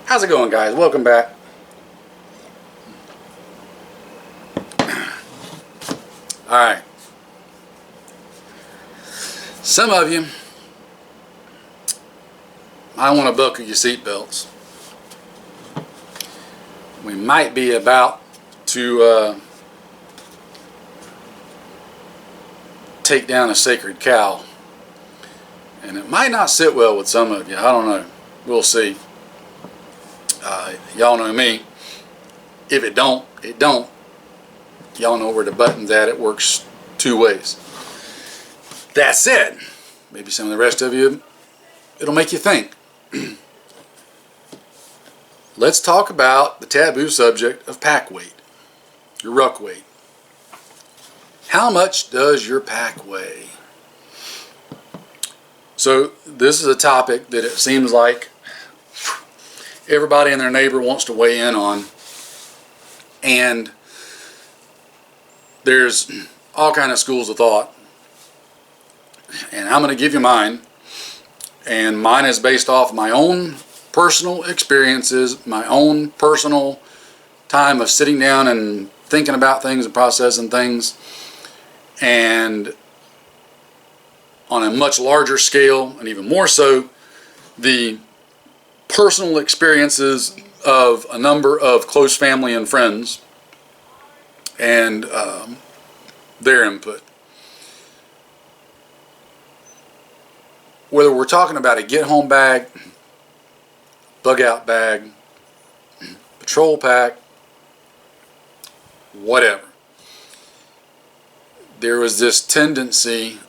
How's it going, guys? Welcome back. Alright. Some of you might want to buckle your seatbelts. We might be about to take down a sacred cow. And it might not sit well with some of you. I don't know. We'll see. Y'all know me. If it don't, it don't. Y'all know where the button's at. It works two ways. That said, maybe some of the rest of you, it'll make you think. Let's talk about the taboo subject of pack weight, your ruck weight. How much does your pack weigh? So this is a topic that it seems like everybody and their neighbor wants to weigh in on, and there's all kind of schools of thought, and I'm going to give you mine, and mine is based off my own personal experiences, my own personal time of sitting down and thinking about things and processing things, and on a much larger scale, and even more so, the personal experiences of a number of close family and friends and their input. Whether we're talking about a get-home bag, bug-out bag, patrol pack, whatever, there was this tendency,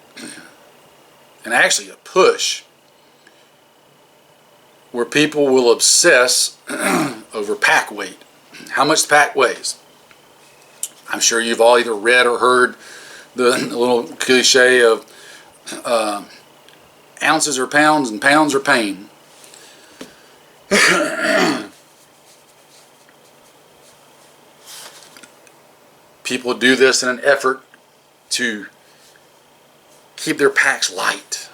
and actually a push, where people will obsess over pack weight, how much the pack weighs. I'm sure you've all either read or heard the little cliche of ounces are pounds and pounds are pain. People do this in an effort to keep their packs light.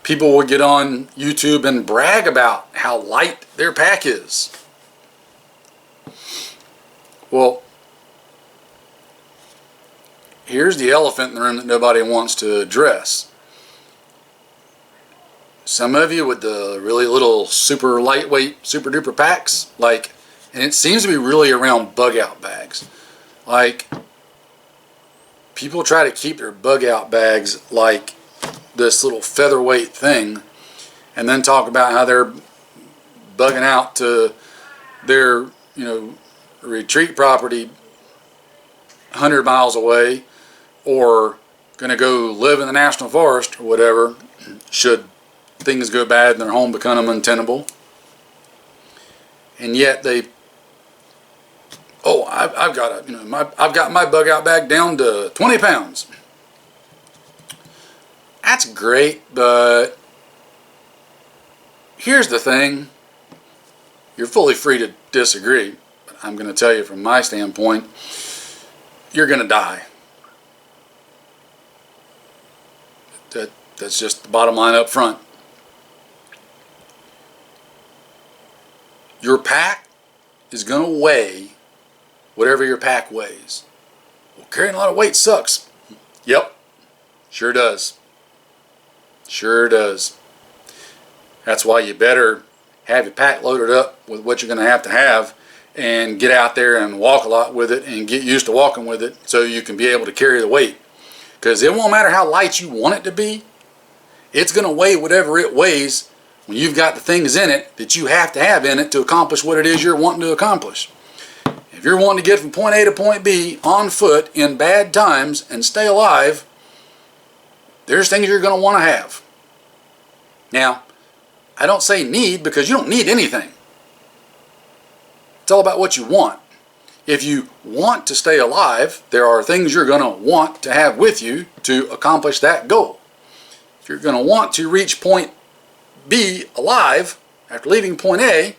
People will get on YouTube and brag about how light their pack is. Well, here's the elephant in the room that nobody wants to address. Some of you with the really little super lightweight, super duper packs, and it seems to be really around bug out bags. People try to keep their bug out bags like this little featherweight thing, and then talk about how they're bugging out to their, retreat property 100 miles away, or going to go live in the national forest or whatever, should things go bad and their home become untenable. And yet I've got my bug out bag down to 20 pounds. That's great, but here's the thing. You're fully free to disagree, but I'm going to tell you from my standpoint, you're going to die. That's just the bottom line up front. Your pack is going to weigh whatever your pack weighs. Well, carrying a lot of weight sucks. Yep, sure does. Sure does. That's why you better have your pack loaded up with what you're going to have and get out there and walk a lot with it and get used to walking with it so you can be able to carry the weight. Because it won't matter how light you want it to be, it's going to weigh whatever it weighs when you've got the things in it that you have to have in it to accomplish what it is you're wanting to accomplish. If you're wanting to get from point A to point B on foot in bad times and stay alive, there's things you're going to want to have. Now, I don't say need, because you don't need anything. It's all about what you want. If you want to stay alive, there are things you're going to want to have with you to accomplish that goal. If you're going to want to reach point B alive after leaving point A,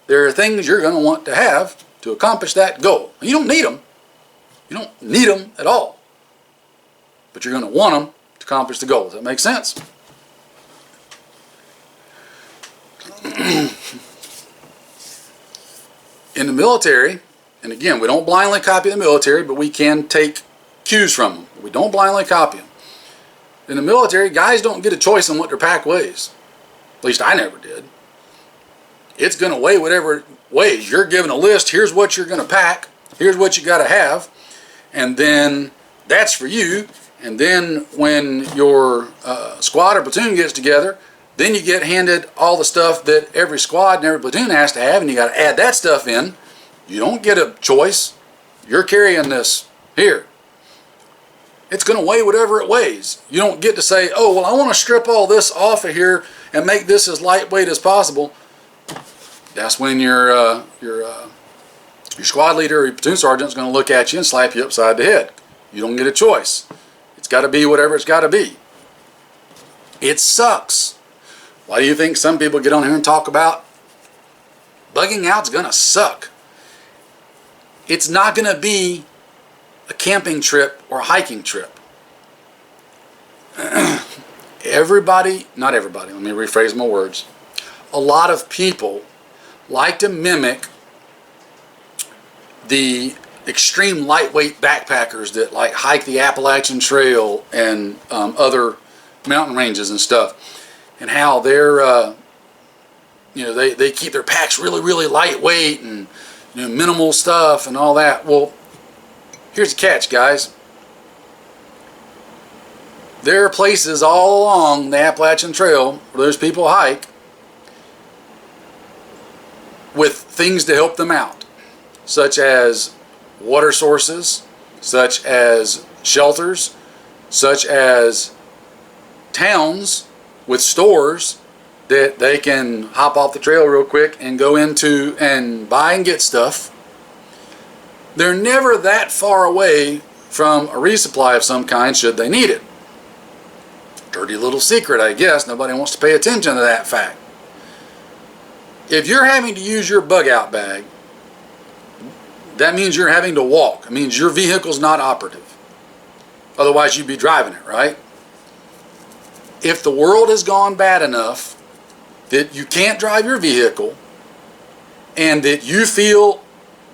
there are things you're going to want to have to accomplish that goal. You don't need them. You don't need them at all. But you're going to want them to accomplish the goal. Does that make sense? In the military, and again, we don't blindly copy the military, but we can take cues from them. We don't blindly copy them. In the military, guys don't get a choice on what their pack weighs. At least I never did. It's going to weigh whatever it weighs. You're given a list. Here's what you're going to pack. Here's what you got to have. And then that's for you. And then when your squad or platoon gets together, then you get handed all the stuff that every squad and every platoon has to have, and you got to add that stuff in. You don't get a choice. You're carrying this here. It's going to weigh whatever it weighs. You don't get to say, oh, well, I want to strip all this off of here and make this as lightweight as possible. That's when your squad leader or your platoon sergeant is going to look at you and slap you upside the head. You don't get a choice. It's got to be whatever it's got to be. It sucks. Why do you think some people get on here and talk about bugging out's going to suck? It's not going to be a camping trip or a hiking trip. Everybody, not everybody, let me rephrase my words. A lot of people like to mimic the extreme lightweight backpackers that like hike the Appalachian Trail and other mountain ranges and stuff, and how they're they keep their packs really lightweight and minimal stuff and all that. Well, here's the catch, guys. There are places all along the Appalachian Trail where those people hike with things to help them out, such as water sources, such as shelters, such as towns with stores that they can hop off the trail real quick and go into and buy and get stuff. They're never that far away from a resupply of some kind should they need it. Dirty little secret, I guess. Nobody wants to pay attention to that fact. If you're having to use your bug out bag, that means you're having to walk. It means your vehicle's not operative. Otherwise you'd be driving it, right? If the world has gone bad enough that you can't drive your vehicle and that you feel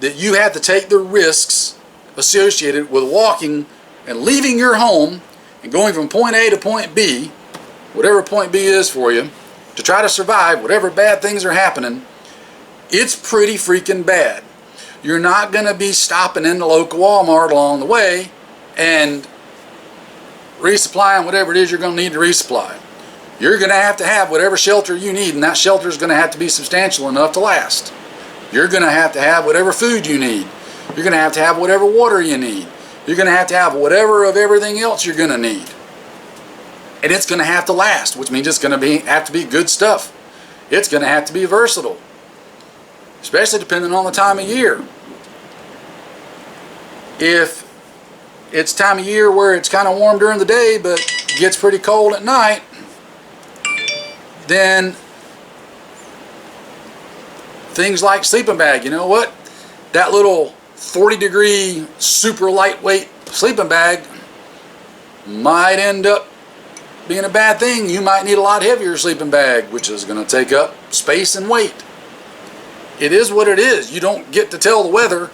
that you have to take the risks associated with walking and leaving your home and going from point A to point B, whatever point B is for you, to try to survive whatever bad things are happening, it's pretty freaking bad. You're not going to be stopping in the local Walmart along the way and resupplying whatever it is you're going to need to resupply. You're going to have whatever shelter you need, and that shelter is going to have to be substantial enough to last. You're going to have whatever food you need. You're going to have whatever water you need. You're going to have whatever of everything else you're going to need. And it's going to have to last, which means it's going to have to be good stuff. It's going to have to be versatile, especially depending on the time of year. If it's time of year where it's kind of warm during the day but gets pretty cold at night, then things like sleeping bag, you know what? That little 40-degree super lightweight sleeping bag might end up being a bad thing. You might need a lot heavier sleeping bag, which is going to take up space and weight. It is what it is. You don't get to tell the weather,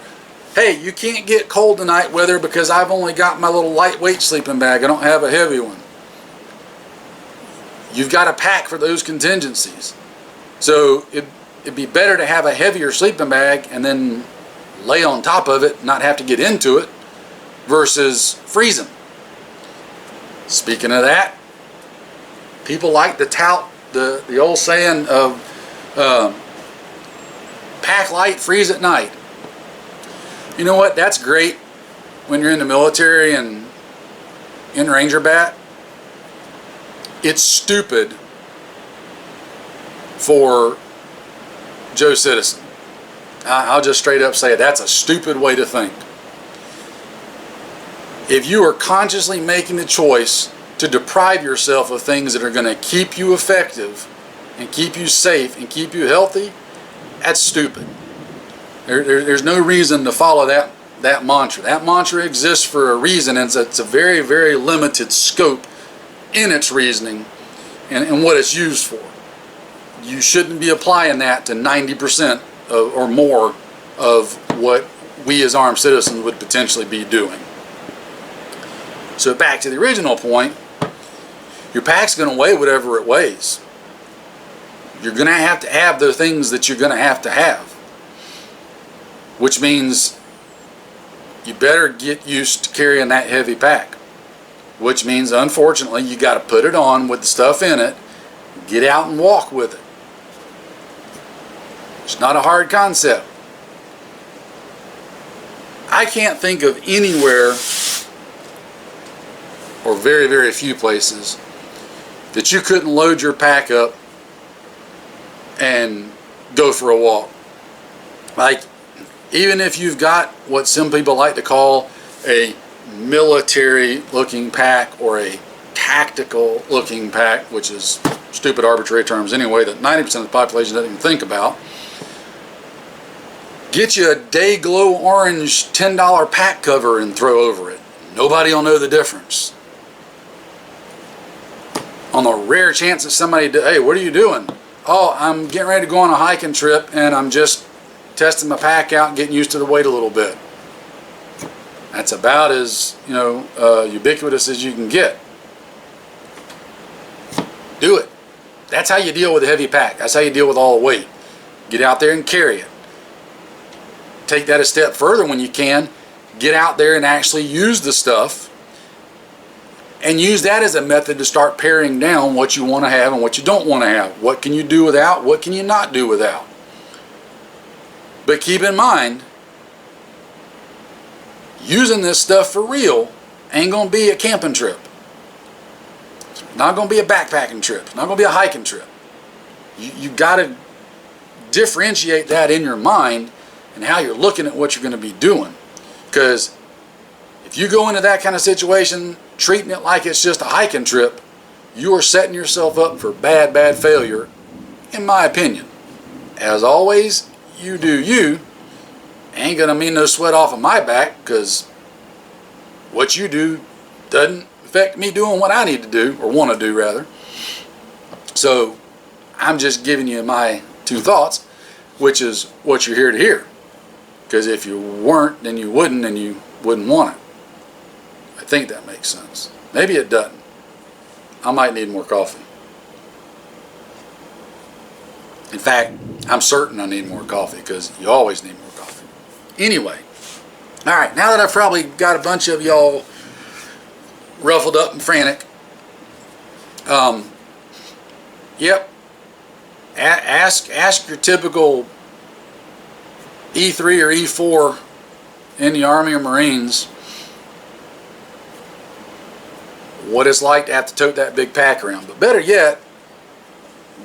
hey, you can't get cold tonight weather because I've only got my little lightweight sleeping bag. I don't have a heavy one. You've got to pack for those contingencies. So it'd be better to have a heavier sleeping bag and then lay on top of it, not have to get into it, versus freezing. Speaking of that, people like to tout the old saying of pack light, freeze at night. You know what? That's great when you're in the military and in Ranger Bat. It's stupid for Joe Citizen. I'll just straight up say it. That's a stupid way to think. If you are consciously making the choice to deprive yourself of things that are going to keep you effective and keep you safe and keep you healthy, that's stupid. There's no reason to follow that mantra. That mantra exists for a reason, and it's a very, very limited scope in its reasoning and what it's used for. You shouldn't be applying that to 90% or more of what we as armed citizens would potentially be doing. So back to the original point, your pack's going to weigh whatever it weighs. You're going to have the things that you're going to have, which means you better get used to carrying that heavy pack, which means unfortunately you got to put it on with the stuff in it, get out and walk with it. It's not a hard concept. I can't think of anywhere, or very, very few places, that you couldn't load your pack up and go for a walk. Like, even if you've got what some people like to call a military looking pack or a tactical looking pack, which is stupid arbitrary terms anyway that 90% of the population doesn't even think about, get you a day glow orange $10 pack cover and throw over it. Nobody will know the difference. On the rare chance that somebody, hey, what are you doing? Oh, I'm getting ready to go on a hiking trip and I'm just testing my pack out and getting used to the weight a little bit. That's about as, ubiquitous as you can get. Do it. That's how you deal with a heavy pack. That's how you deal with all the weight. Get out there and carry it. Take that a step further when you can. Get out there and actually use the stuff. And use that as a method to start paring down what you want to have and what you don't want to have. What can you do without? What can you not do without? But keep in mind, using this stuff for real ain't going to be a camping trip. It's not going to be a backpacking trip. It's not going to be a hiking trip. You got to differentiate that in your mind and how you're looking at what you're going to be doing. Because if you go into that kind of situation treating it like it's just a hiking trip, you are setting yourself up for bad failure, in my opinion. As always, you do you. Ain't gonna mean no sweat off of my back, because what you do doesn't affect me doing what I need to do, or want to do rather. So I'm just giving you my two thoughts, which is what you're here to hear. Because if you weren't, then you wouldn't, and you wouldn't want it. I think that makes sense. Maybe it doesn't. I might need more coffee. In fact, I'm certain I need more coffee, because you always need more coffee. Anyway, all right, now that I've probably got a bunch of y'all ruffled up and frantic, yep, ask your typical E3 or E4 in the Army or Marines what it's like to have to tote that big pack around. But better yet,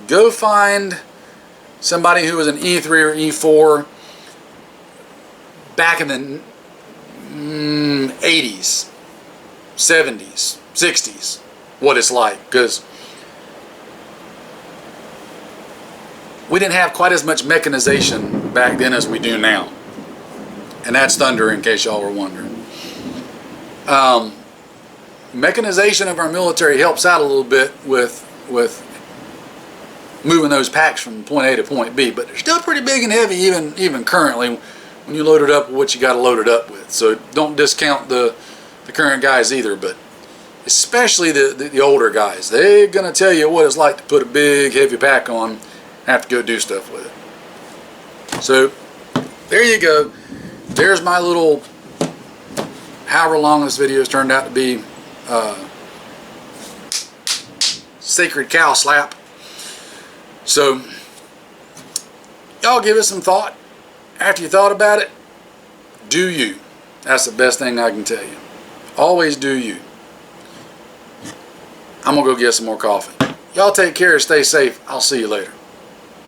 go find somebody who was an E3 or E4 back in the 80s, 70s, 60s, what it's like. Because we didn't have quite as much mechanization back then as we do now. And that's thunder, in case y'all were wondering. Mechanization of our military helps out a little bit with moving those packs from point A to point B, but they're still pretty big and heavy even currently when you load it up with what you got to load it up with. So don't discount the current guys either, but especially the older guys. They're going to tell you what it's like to put a big heavy pack on and have to go do stuff with it. So there you go. There's my little, however long this video has turned out to be, sacred cow slap. So y'all give it some thought. After you thought about it, do you. That's the best thing I can tell you. Always do you. I'm gonna go get some more coffee. Y'all take care, stay safe. I'll see you later.